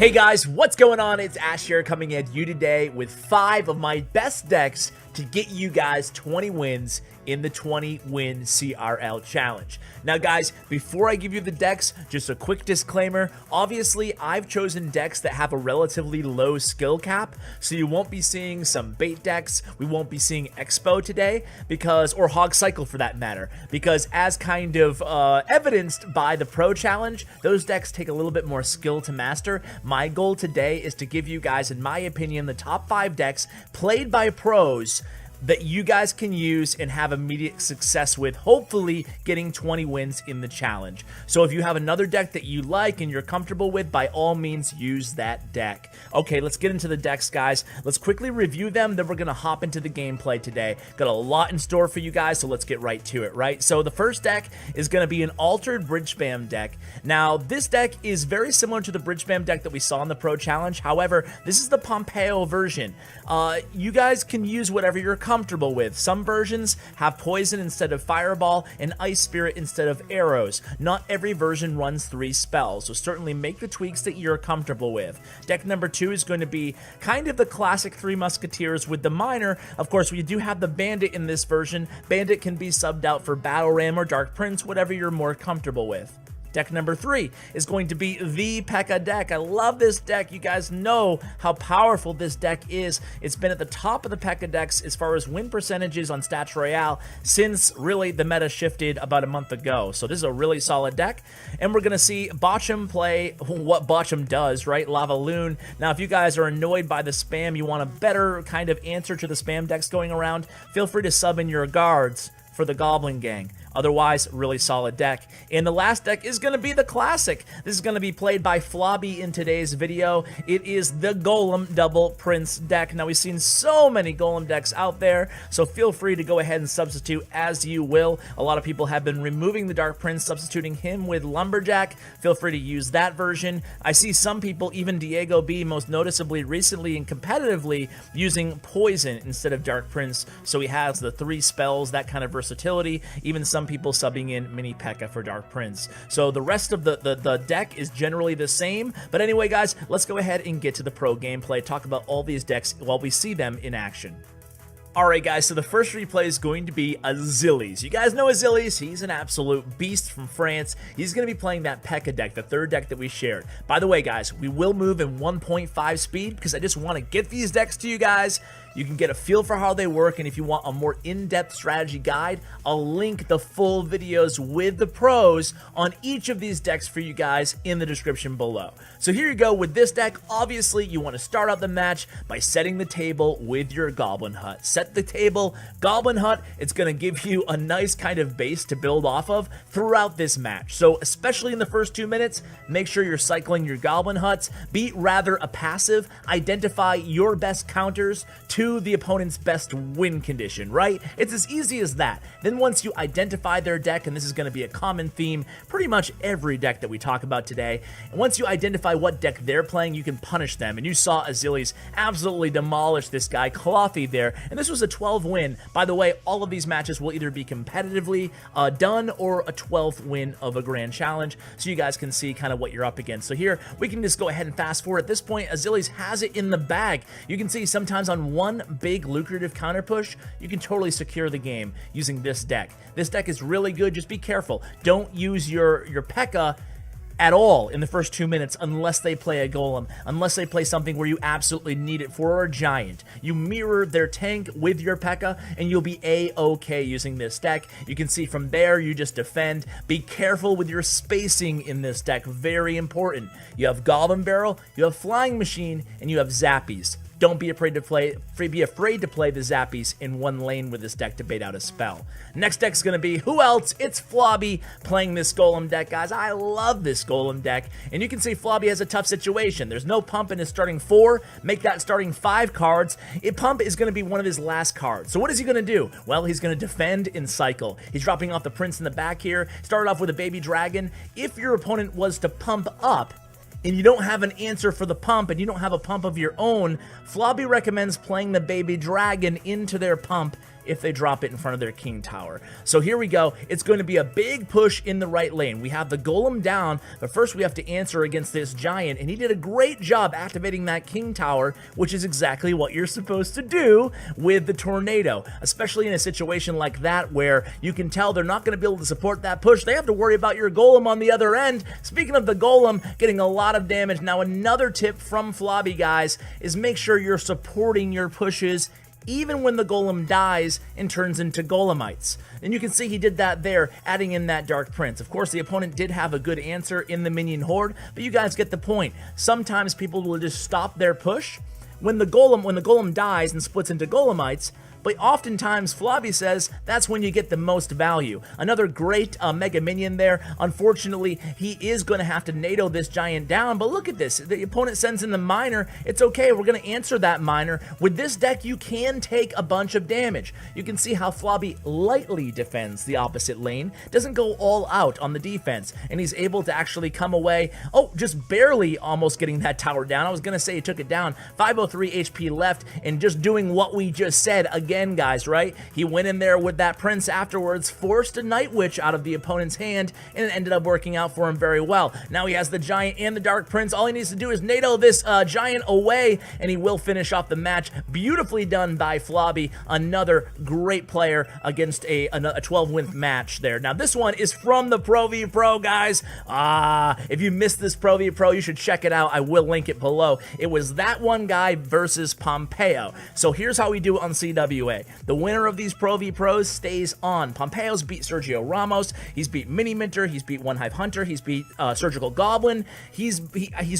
Hey guys, what's going on? It's Ash here coming at you today with 5 of my best decks to get you guys 20 wins in the 20-win CRL challenge. Now guys, before I give you the decks, just a quick disclaimer. Obviously, I've chosen decks that have a relatively low skill cap, so you won't be seeing some bait decks. We won't be seeing Expo today, or Hog Cycle for that matter, because as kind of evidenced by the Pro Challenge, those decks take a little bit more skill to master. My goal today is to give you guys, in my opinion, the top 5 decks played by pros that you guys can use and have immediate success with, hopefully getting 20 wins in the challenge. So if you have another deck that you like and you're comfortable with, by all means use that deck. Okay, let's get into the decks, guys. Let's quickly review them, then we're gonna hop into the gameplay today. Got a lot in store for you guys, so let's get right to it, right? So the first deck is gonna be an altered bridge spam deck. Now, this deck is very similar to the bridge spam deck that we saw in the Pro Challenge. However, this is the Pompeo version. You guys can use whatever you're comfortable with. Some versions have poison instead of fireball and ice spirit instead of arrows. Not every version runs 3 spells, so certainly make the tweaks that you're comfortable with. Deck number 2 is going to be kind of the classic 3 Musketeers with the minor. Of course, we do have the Bandit in this version. Bandit can be subbed out for Battle Ram or Dark Prince, whatever you're more comfortable with. Deck number 3 is going to be the P.E.K.K.A deck. I love this deck. You guys know how powerful this deck is. It's been at the top of the P.E.K.K.A decks as far as win percentages on Stats Royale since really the meta shifted about a month ago. So this is a really solid deck. And we're going to see Botchum play what Botchum does, right? Lava Loon. Now, if you guys are annoyed by the spam, you want a better kind of answer to the spam decks going around, feel free to sub in your guards for the Goblin Gang. Otherwise, really solid deck. And the last deck is going to be the classic. This is going to be played by Flobby in today's video. It is the Golem Double Prince deck. Now, we've seen so many Golem decks out there, so feel free to go ahead and substitute as you will. A lot of people have been removing the Dark Prince, substituting him with Lumberjack. Feel free to use that version. I see some people, even Diego B, most noticeably recently and competitively, using Poison instead of Dark Prince, so he has the 3 spells, that kind of versatility. Even some people subbing in mini P.E.K.K.A for Dark Prince. So the rest of the deck is generally the same. But anyway, guys, let's go ahead and get to the pro gameplay, talk about all these decks while we see them in action. Alright guys, so the first replay is going to be Azilies. You guys know Azilies, he's an absolute beast from France. He's going to be playing that P.E.K.K.A deck, the 3rd deck that we shared. By the way guys, we will move in 1.5 speed because I just want to get these decks to you guys. You can get a feel for how they work, and if you want a more in-depth strategy guide, I'll link the full videos with the pros on each of these decks for you guys in the description below. So here you go with this deck. Obviously, you want to start out the match by setting the table with your Goblin Hut. Set the table, Goblin Hut, it's going to give you a nice kind of base to build off of throughout this match. So especially in the first 2 minutes, make sure you're cycling your Goblin Huts. Be rather a passive, identify your best counters to the opponent's best win condition, right? It's as easy as that. Then once you identify their deck, and this is going to be a common theme, pretty much every deck that we talk about today, and once you identify what deck they're playing, you can punish them. And you saw Azilies absolutely demolish this guy, Clothy there, and this was a 12 win. By the way, all of these matches will either be competitively done or a 12th win of a grand challenge, so you guys can see kind of what you're up against. So here, we can just go ahead and fast forward. At this point, Azilies has it in the bag. You can see sometimes on one big lucrative counter push, you can totally secure the game using this deck. This deck is really good. Just be careful. Don't use your P.E.K.K.A at all in the first 2 minutes unless they play a Golem, unless they play something where you absolutely need it for a Giant. You mirror their tank with your P.E.K.K.A and you'll be A-okay using this deck. You can see from there, you just defend. Be careful with your spacing in this deck. Very important. You have Goblin Barrel, you have Flying Machine, and you have Zappies. Don't be afraid to play the Zappies in one lane with this deck to bait out a spell. Next deck's going to be, who else? It's Flobby playing this Golem deck, guys. I love this Golem deck. And you can see Flobby has a tough situation. There's no pump in his starting 4. Make that starting 5 cards. Pump is going to be one of his last cards. So what is he going to do? Well, he's going to defend and cycle. He's dropping off the Prince in the back here. Started off with a Baby Dragon. If your opponent was to pump up, and you don't have an answer for the pump, and you don't have a pump of your own, Flobby recommends playing the Baby Dragon into their pump if they drop it in front of their king tower. So here we go. It's going to be a big push in the right lane. We have the golem down, but first we have to answer against this giant, and he did a great job activating that king tower, which is exactly what you're supposed to do with the tornado, especially in a situation like that where you can tell they're not going to be able to support that push. They have to worry about your golem on the other end. Speaking of the golem getting a lot of damage, now another tip from Flobby, guys, is make sure you're supporting your pushes even when the golem dies and turns into golemites. And you can see he did that there, adding in that Dark Prince. Of course, the opponent did have a good answer in the minion horde, but you guys get the point. Sometimes people will just stop their push when the golem dies and splits into golemites. But oftentimes, Flobby says that's when you get the most value. Another great Mega Minion there. Unfortunately, he is going to have to NATO this giant down, but look at this. The opponent sends in the miner. It's okay. We're going to answer that miner. With this deck, you can take a bunch of damage. You can see how Flobby lightly defends the opposite lane. Doesn't go all out on the defense, and he's able to actually come away. Oh, just barely almost getting that tower down. I was going to say he took it down. 503 HP left, and just doing what we just said again, guys, right? He went in there with that prince afterwards, forced a Night Witch out of the opponent's hand, and it ended up working out for him very well. Now he has the giant and the Dark Prince. All he needs to do is NATO this giant away, and he will finish off the match. Beautifully done by Flobby. Another great player against a 12-win match there. Now this one is from the Pro v Pro, guys. If you missed this Pro v Pro, you should check it out. I will link it below. It was that one guy versus Pompeo. So here's how we do it on CWA. The winner of these Pro v Pros stays on. Pompeo's beat Sergio Ramos. He's beat Mini Minter. He's beat One Hive Hunter. He's beat Surgical Goblin. He's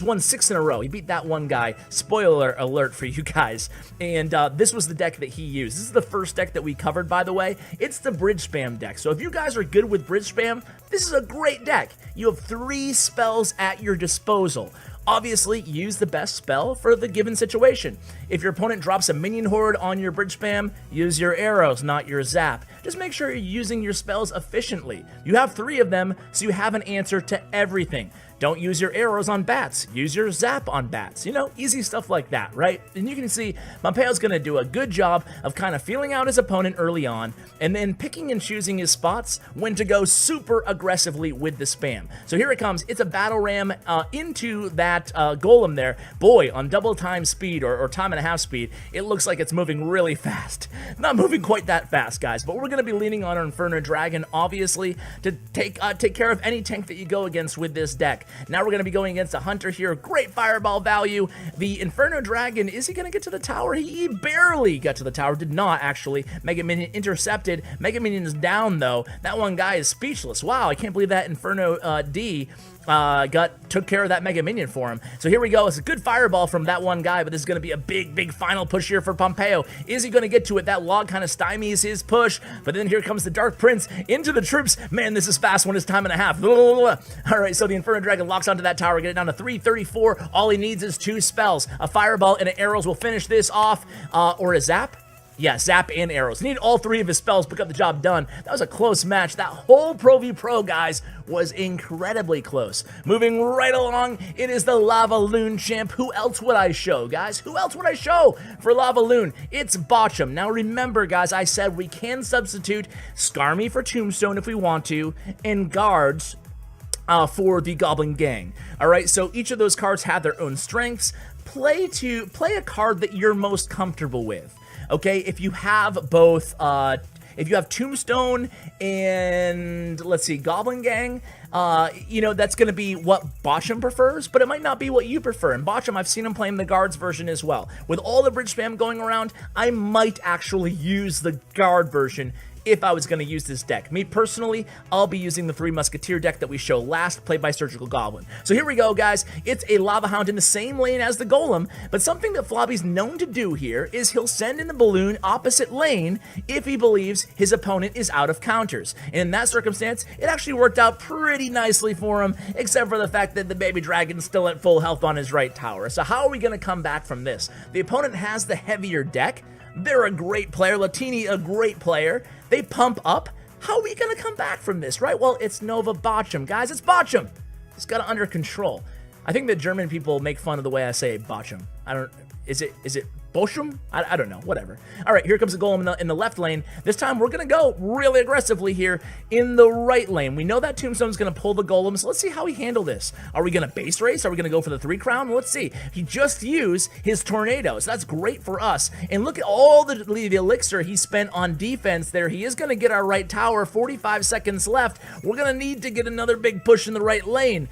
won 6 in a row. He beat that one guy. Spoiler alert for you guys. And this was the deck that he used. This is the first deck that we covered, by the way. It's the Bridge Spam deck. So if you guys are good with Bridge Spam, this is a great deck. You have 3 spells at your disposal. Obviously, use the best spell for the given situation. If your opponent drops a minion horde on your bridge spam, use your arrows, not your zap. Just make sure you're using your spells efficiently. You have 3 of them, so you have an answer to everything. Don't use your arrows on bats. Use your zap on bats. You know, easy stuff like that, right? And you can see Pompeo's going to do a good job of kind of feeling out his opponent early on and then picking and choosing his spots when to go super aggressively with the spam. So here it comes. It's a battle ram into that golem there. Boy, on double time speed or time and a half speed, it looks like it's moving really fast. Not moving quite that fast, guys, but we're going to be leaning on our Inferno Dragon, obviously, to take care of any tank that you go against with this deck. Now we're going to be going against a Hunter here. Great fireball value. The Inferno Dragon, is he going to get to the tower? He barely got to the tower. Did not, actually. Mega Minion intercepted. Mega Minion is down, though. That one guy is speechless. Wow, I can't believe that Inferno D took care of that Mega Minion for him. So here we go. It's a good fireball from that one guy, but this is going to be a big final push here for Pompeo. Is he going to get to it? That log kind of stymies his push, but then here comes the Dark Prince into the troops. Man, this is fast when it's time and a half. All right, so the Inferno Dragon locks onto that tower, get it down to 334. All he needs is 2 spells. A fireball and an arrows will finish this off, or a zap. Yeah, zap and arrows. He needed all 3 of his spells to get the job done. That was a close match. That whole Pro v Pro, guys, was incredibly close. Moving right along, it is the Lava Loon champ. Who else would I show, guys? Who else would I show for Lava Loon? It's Botchum. Now remember, guys, I said we can substitute Skarmy for Tombstone if we want to, and Guards for the Goblin Gang. All right, so each of those cards have their own strengths. Play a card that you're most comfortable with. Okay, if you have both, if you have Tombstone and, let's see, Goblin Gang, you know, that's going to be what Botchum prefers, but it might not be what you prefer. And Botchum, I've seen him playing the Guards version as well. With all the bridge spam going around, I might actually use the Guard version if I was going to use this deck. Me personally, I'll be using the 3 Musketeer deck that we showed last, played by Surgical Goblin. So here we go, guys. It's a Lava Hound in the same lane as the Golem, but something that Flobby's known to do here is he'll send in the balloon opposite lane if he believes his opponent is out of counters. And in that circumstance, it actually worked out pretty nicely for him, except for the fact that the baby dragon's still at full health on his right tower. So how are we going to come back from this? The opponent has the heavier deck. They're a great player. Latini, a great player. They pump up. How are we going to come back from this, right? Well, it's Nova Botchum, guys. It's Botchum. He's got it under control. I think that German people make fun of the way I say Bochum. I don't, is it Bochum? I don't know, whatever. All right, here comes the golem in the left lane. This time we're going to go really aggressively here in the right lane. We know that Tombstone's going to pull the golem, so let's see how he handled this. Are we going to base race? Are we going to go for the 3 crown? Let's see. He just used his tornado, so that's great for us. And look at all the elixir he spent on defense there. He is going to get our right tower, 45 seconds left. We're going to need to get another big push in the right lane.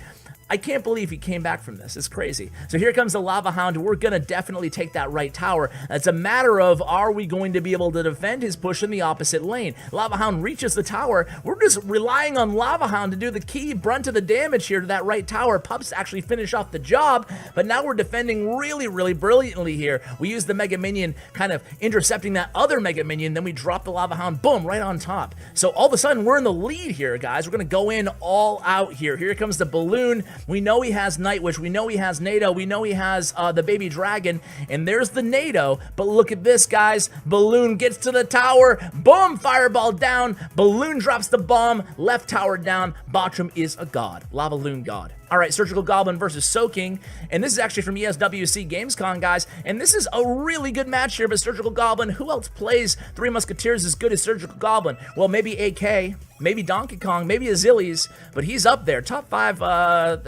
I can't believe he came back from this. It's crazy. So here comes the Lava Hound. We're going to definitely take that right tower. It's a matter of, are we going to be able to defend his push in the opposite lane? Lava Hound reaches the tower. We're just relying on Lava Hound to do the key brunt of the damage here to that right tower. Pups actually finish off the job, but now we're defending really, really brilliantly here. We use the Mega Minion kind of intercepting that other Mega Minion, then we drop the Lava Hound, boom, right on top. So all of a sudden, we're in the lead here, guys. We're going to go in all out here. Here comes the balloon. We know he has Night Witch, we know he has NATO, we know he has the baby dragon, and there's the NATO, but look at this, guys. Balloon gets to the tower, boom, fireball down, balloon drops the bomb, left tower down. Bochum is a god, Lava Loon god. All right, Surgical Goblin versus Soaking, and this is actually from ESWC Gamescom, guys, and this is a really good match here, but Surgical Goblin, who else plays Three Musketeers as good as Surgical Goblin? Well, maybe AK, maybe Donkey Kong, maybe Azilies, but he's up there, top 5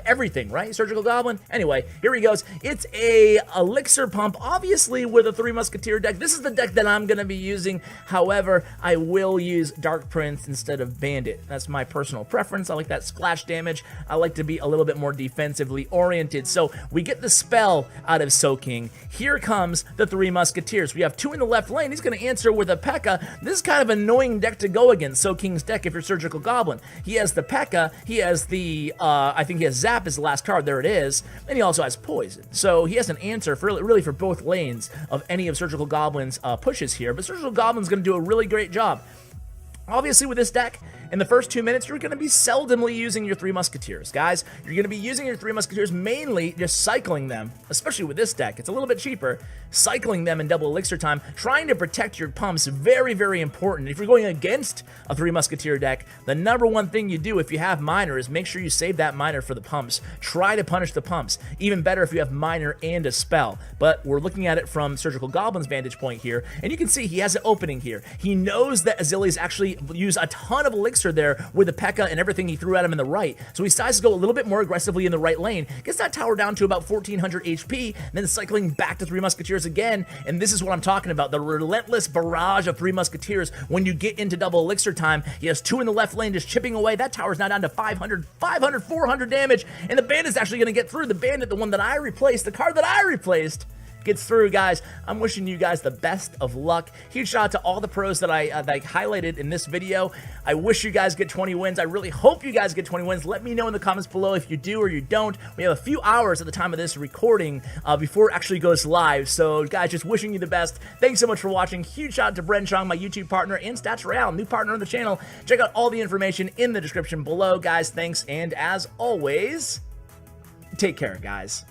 everything, right? Surgical Goblin. Anyway, here he goes. It's a elixir pump, obviously with a Three Musketeer deck. This is the deck that I'm going to be using. However, I will use Dark Prince instead of Bandit. That's my personal preference. I like that splash damage. I like to be a little bit more defensively oriented. So we get the spell out of Soaking. Here comes the Three Musketeers. We have 2 in the left lane. He's going to answer with a P.E.K.K.A. This is kind of an annoying deck to go against, Soaking's deck, if you're Surgical Goblin. He has the P.E.K.K.A. He has the, I think he has Zap as the last card. There it is. And he also has Poison. So he has an answer for really for both lanes of any of Surgical Goblin's pushes here. But Surgical Goblin's going to do a really great job. Obviously, with this deck, in the first 2 minutes, you're going to be seldomly using your Three Musketeers, guys. You're going to be using your Three Musketeers mainly just cycling them, especially with this deck. It's a little bit cheaper. Cycling them in double elixir time, trying to protect your pumps, very, very important. If you're going against a Three Musketeer deck, the number one thing you do if you have Miner is make sure you save that Miner for the pumps. Try to punish the pumps. Even better if you have Miner and a spell. But we're looking at it from Surgical Goblin's vantage point here, and you can see he has an opening here. He knows that Azilies actually use a ton of elixir there with the P.E.K.K.A. and everything he threw at him in the right. So he decides to go a little bit more aggressively in the right lane, gets that tower down to about 1400 HP, then cycling back to Three Musketeers again, and this is what I'm talking about, the relentless barrage of Three Musketeers. When you get into double elixir time, he has 2 in the left lane just chipping away. That tower's now down to 500, 400 damage, and the Bandit's actually going to get through. The Bandit, the one that I replaced, the card that I replaced, gets through, guys. I'm wishing you guys the best of luck. Huge shout out to all the pros that I highlighted in this video. I wish you guys get 20 wins. I really hope you guys get 20 wins. Let me know in the comments below if you do or you don't. We have a few hours at the time of this recording before it actually goes live. So, guys, just wishing you the best. Thanks so much for watching. Huge shout out to Bren Chong, my YouTube partner, and Stats Royale, new partner on the channel. Check out all the information in the description below, guys. Thanks, and as always, take care, guys.